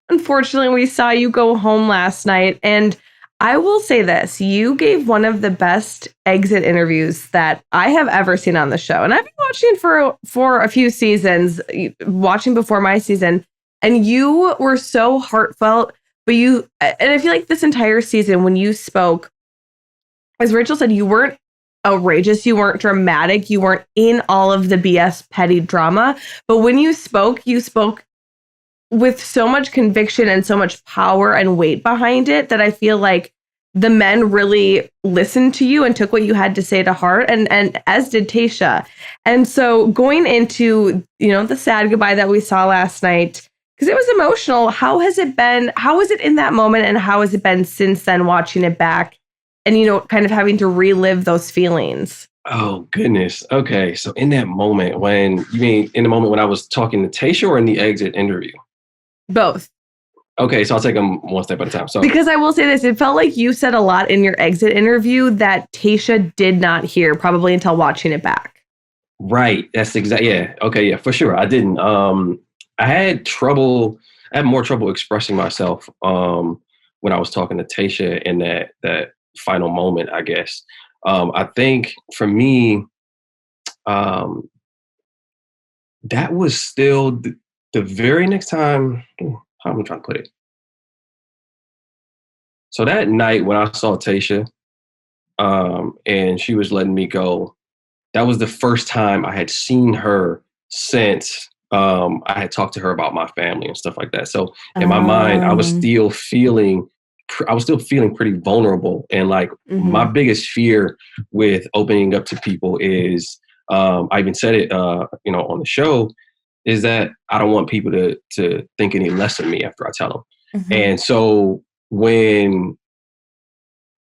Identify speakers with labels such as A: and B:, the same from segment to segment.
A: unfortunately, we saw you go home last night. And I will say this, you gave one of the best exit interviews that I have ever seen on the show. And I've been watching for a few seasons, watching before my season. And you were so heartfelt. But and I feel like this entire season, when you spoke, as Rachel said, you weren't outrageous, you weren't dramatic, you weren't in all of the BS petty drama. But when you spoke with so much conviction and so much power and weight behind it that I feel like the men really listened to you and took what you had to say to heart, and as did Tayshia. And so going into, the sad goodbye that we saw last night, because it was emotional, how has it been? How was it in that moment, and how has it been since then, watching it back and, kind of having to relive those feelings?
B: Oh, goodness. Okay. So in that moment you mean in the moment when I was talking to Tayshia or in the exit interview?
A: Both.
B: Okay. So I'll take them one step at a time. So
A: because I will say this, it felt like you said a lot in your exit interview that Tayshia did not hear probably until watching it back.
B: Right. That's exactly. Yeah. Okay. Yeah, for sure. I didn't. I had more trouble expressing myself when I was talking to Tayshia in that final moment, I guess. I think for me, that was still the very next time. How am I trying to put it? So that night when I saw Tayshia, and she was letting me go, that was the first time I had seen her since I had talked to her about my family and stuff like that. So in my mind, I was still feeling pretty vulnerable. And like my biggest fear with opening up to people is, I even said it, on the show, is that I don't want people to think any less of me after I tell them. Mm-hmm. And so when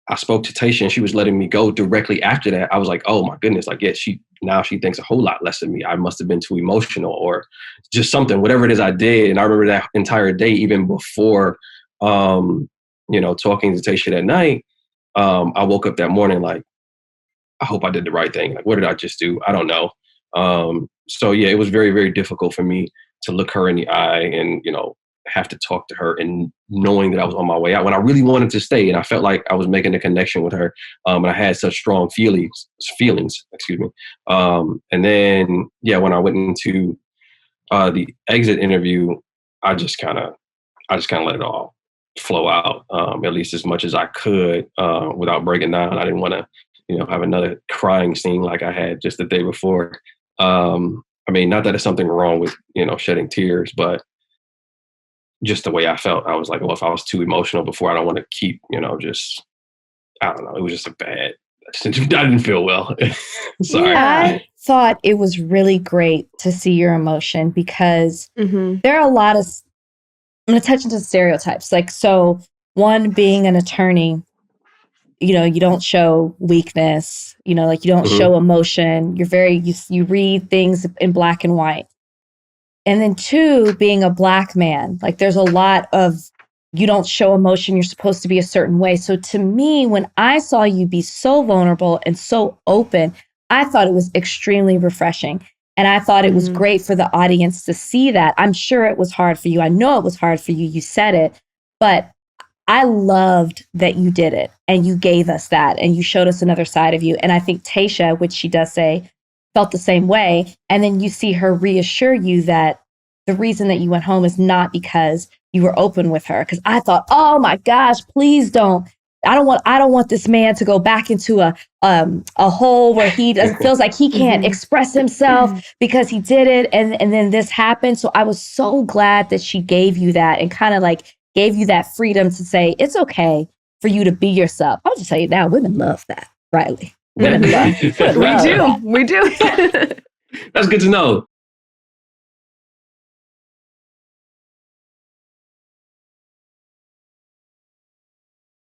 B: I spoke to Tayshia and she was letting me go directly after that, I was like, oh my goodness, like, yeah, she thinks a whole lot less of me. I must have been too emotional or just something, whatever it is I did. And I remember that entire day, even before, talking to Tayshia that night, I woke up that morning like, I hope I did the right thing. Like, what did I just do? I don't know. So yeah, it was very, very difficult for me to look her in the eye and, have to talk to her, and knowing that I was on my way out when I really wanted to stay. And I felt like I was making a connection with her. And I had such strong feelings, excuse me. And then, yeah, when I went into the exit interview, I just kind of let it all flow out, at least as much as I could, without breaking down. I didn't want to, have another crying scene like I had just the day before. I mean, not that there's something wrong with, shedding tears, but just the way I felt, I was like, well, if I was too emotional before, I don't want to keep, I don't know. It was just I didn't feel well. Sorry.
C: Yeah, I thought it was really great to see your emotion because there are a lot of, I'm going to touch into stereotypes. Like, so one, being an attorney, you don't show weakness, like you don't show emotion. You're you read things in black and white. And then two, being a Black man, like there's a lot of, you don't show emotion. You're supposed to be a certain way. So to me, when I saw you be so vulnerable and so open, I thought it was extremely refreshing. And I thought it was great for the audience to see that. I'm sure it was hard for you. I know it was hard for you. You said it, but I loved that you did it and you gave us that and you showed us another side of you. And I think Tayshia, which she does say, felt the same way. And then you see her reassure you that the reason that you went home is not because you were open with her. Because I thought, oh my gosh, please don't. I don't want this man to go back into a hole where he feels like he can't express himself because he did it. And then this happened. So I was so glad that she gave you that and kind of like gave you that freedom to say, it's okay for you to be yourself. I'll just tell you now, women love that, Riley. Women love.
A: We do.
B: That's good to know.